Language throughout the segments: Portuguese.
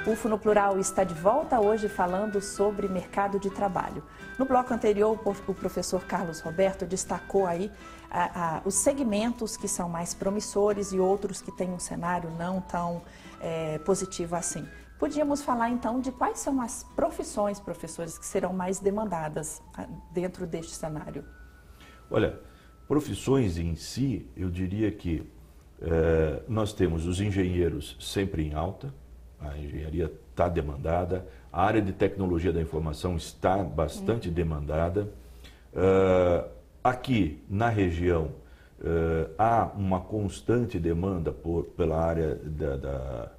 UFO no Plural está de volta hoje falando sobre mercado de trabalho. No bloco anterior, o professor Carlos Roberto destacou aí os segmentos que são mais promissores e outros que têm um cenário não tão positivo assim. Podíamos falar então de quais são as profissões, professores, que serão mais demandadas dentro deste cenário? Olha, profissões em si, eu diria que nós temos os engenheiros sempre em alta. A engenharia está demandada, a área de tecnologia da informação está bastante demandada. Aqui na região há uma constante demanda pela área da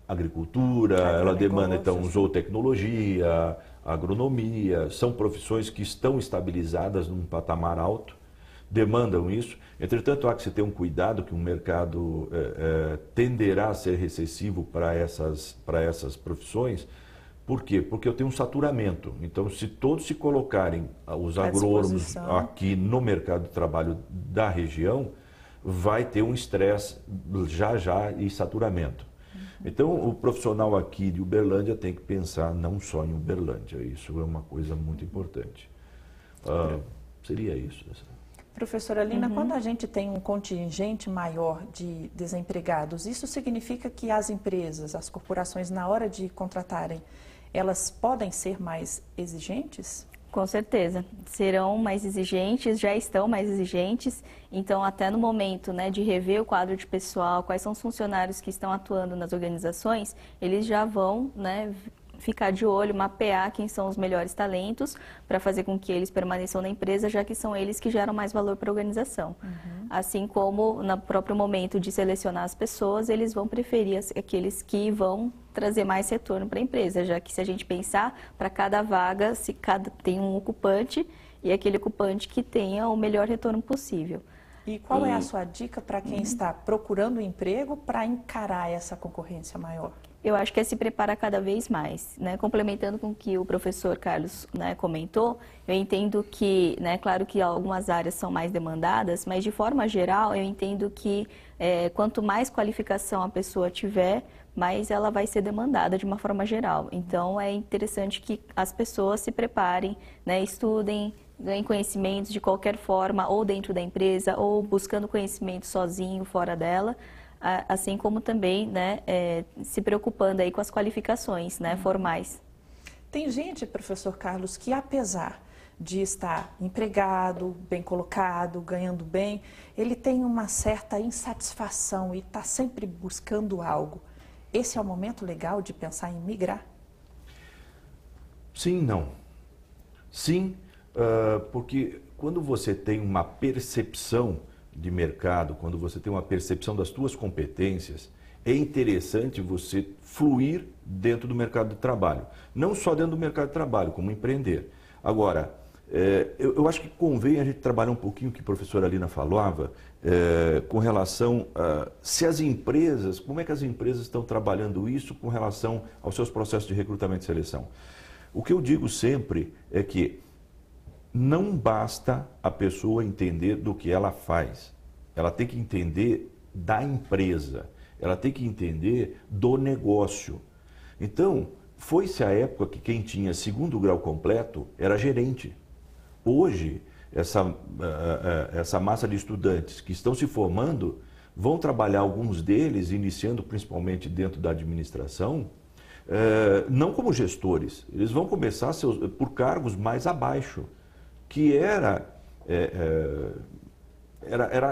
agricultura, ela demanda então zootecnologia, agronomia, são profissões que estão estabilizadas num patamar alto, demandam isso. Entretanto, há que se ter um cuidado que o mercado tenderá a ser recessivo para essas profissões. Por quê? Porque eu tenho um saturamento. Então, se todos se colocarem, os agrônomos aqui no mercado de trabalho da região, vai ter um estresse já e saturamento. Então, o profissional aqui de Uberlândia tem que pensar não só em Uberlândia. Isso é uma coisa muito importante. Seria isso. Professora Lina, quando a gente tem um contingente maior de desempregados, isso significa que as empresas, as corporações, na hora de contratarem, elas podem ser mais exigentes? Com certeza, serão mais exigentes, já estão mais exigentes, então até no momento, né, de rever o quadro de pessoal, quais são os funcionários que estão atuando nas organizações, eles já vão, né, ficar de olho, mapear quem são os melhores talentos para fazer com que eles permaneçam na empresa, já que são eles que geram mais valor para a organização. Assim como no próprio momento de selecionar as pessoas, eles vão preferir aqueles que vão trazer mais retorno para a empresa, já que se a gente pensar, para cada vaga, tem um ocupante e aquele ocupante que tenha o melhor retorno possível. E qual é a sua dica para quem está procurando emprego para encarar essa concorrência maior? Eu acho que é se preparar cada vez mais, né? Complementando com o que o professor Carlos, né, comentou, eu entendo que, né, claro que algumas áreas são mais demandadas, mas de forma geral eu entendo que quanto mais qualificação a pessoa tiver, mais ela vai ser demandada de uma forma geral. Então é interessante que as pessoas se preparem, né, estudem, ganhem conhecimentos de qualquer forma, ou dentro da empresa, ou buscando conhecimento sozinho, fora dela, assim como também, né, se preocupando aí com as qualificações, né, formais. Tem gente, professor Carlos, que apesar de estar empregado, bem colocado, ganhando bem, ele tem uma certa insatisfação e está sempre buscando algo. Esse é o momento legal de pensar em migrar? Sim, não. Sim, porque quando você tem uma percepção de mercado, quando você tem uma percepção das suas competências, é interessante você fluir dentro do mercado de trabalho. Não só dentro do mercado de trabalho, como empreender. Agora, eu acho que convém a gente trabalhar um pouquinho o que a professora Lina falava, com relação a se as empresas, como é que as empresas estão trabalhando isso com relação aos seus processos de recrutamento e seleção. O que eu digo sempre é que não basta a pessoa entender do que ela faz. Ela tem que entender da empresa. Ela tem que entender do negócio. Então, foi-se a época que quem tinha segundo grau completo era gerente. Hoje, essa massa de estudantes que estão se formando vão trabalhar, alguns deles, iniciando principalmente dentro da administração, não como gestores. Eles vão começar por cargos mais abaixo, que era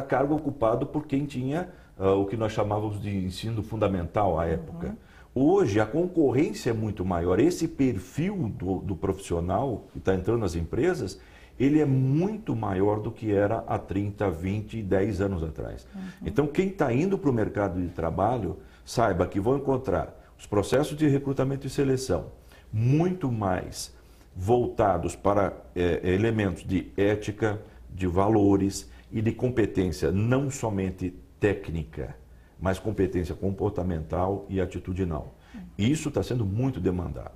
cargo ocupado por quem tinha o que nós chamávamos de ensino fundamental à época. Hoje a concorrência é muito maior. Esse perfil do profissional que está entrando nas empresas, ele é muito maior do que era há 30, 20 e 10 anos atrás. Então quem está indo para o mercado de trabalho, saiba que vão encontrar os processos de recrutamento e seleção muito mais voltados para elementos de ética, de valores e de competência, não somente técnica, mas competência comportamental e atitudinal. Isso está sendo muito demandado.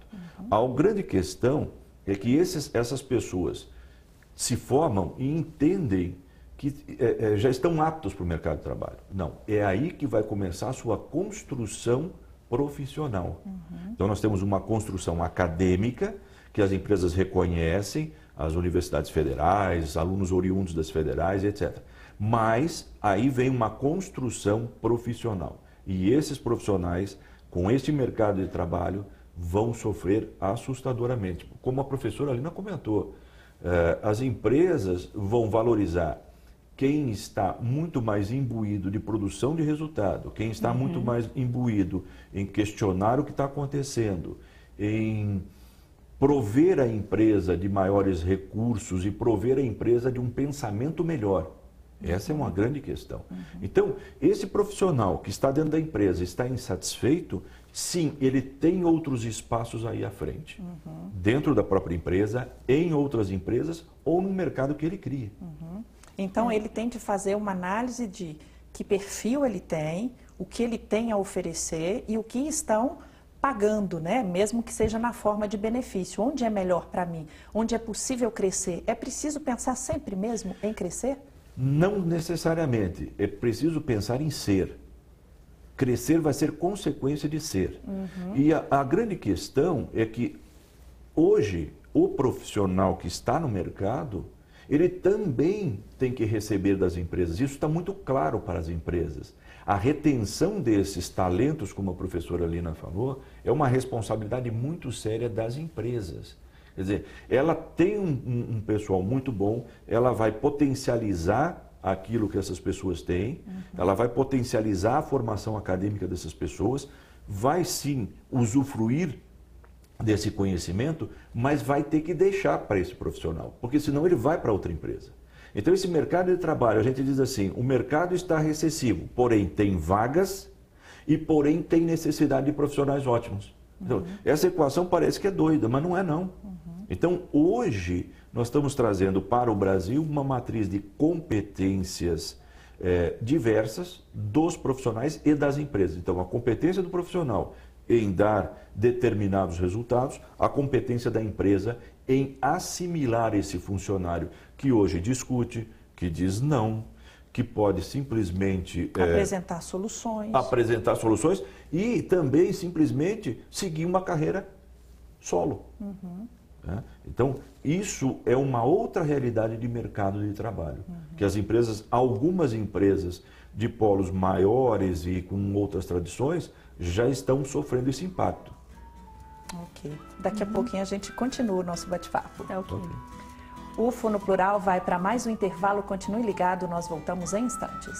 A grande questão é que essas pessoas se formam e entendem que já estão aptos para o mercado de trabalho. Não, é aí que vai começar a sua construção profissional. Então nós temos uma construção acadêmica que as empresas reconhecem, as universidades federais, alunos oriundos das federais, etc. Mas aí vem uma construção profissional. E esses profissionais, com este mercado de trabalho, vão sofrer assustadoramente. Como a professora Alina comentou, as empresas vão valorizar quem está muito mais imbuído de produção de resultado, quem está muito mais imbuído em questionar o que está acontecendo, em prover a empresa de maiores recursos e prover a empresa de um pensamento melhor. Essa é uma grande questão. Então, esse profissional que está dentro da empresa está insatisfeito, sim, ele tem outros espaços aí à frente. Dentro da própria empresa, em outras empresas ou no mercado que ele cria. Então, ele tem de fazer uma análise de que perfil ele tem, o que ele tem a oferecer e o que estão pagando, né? Mesmo que seja na forma de benefício. Onde é melhor para mim? Onde é possível crescer? É preciso pensar sempre mesmo em crescer? Não necessariamente. É preciso pensar em ser. Crescer vai ser consequência de ser. E a grande questão é que hoje o profissional que está no mercado, ele também tem que receber das empresas. Isso está muito claro para as empresas. A retenção desses talentos, como a professora Alina falou, é uma responsabilidade muito séria das empresas. Quer dizer, ela tem um pessoal muito bom, ela vai potencializar aquilo que essas pessoas têm, ela vai potencializar a formação acadêmica dessas pessoas, vai sim usufruir desse conhecimento, mas vai ter que deixar para esse profissional, porque senão ele vai para outra empresa. Então esse mercado de trabalho, a gente diz assim, o mercado está recessivo, porém tem vagas e porém tem necessidade de profissionais ótimos. Então, essa equação parece que é doida, mas não é não. Então hoje nós estamos trazendo para o Brasil uma matriz de competências diversas dos profissionais e das empresas. Então a competência do profissional em dar determinados resultados, a competência da empresa em assimilar esse funcionário que hoje discute, que diz não, que pode simplesmente apresentar soluções. Apresentar soluções e também simplesmente seguir uma carreira solo. Então, isso é uma outra realidade de mercado de trabalho, que as empresas, algumas empresas de polos maiores e com outras tradições, já estão sofrendo esse impacto. Ok. Daqui a pouquinho a gente continua o nosso bate-papo. Ok. UFO no Plural vai para mais um intervalo. Continue ligado, nós voltamos em instantes.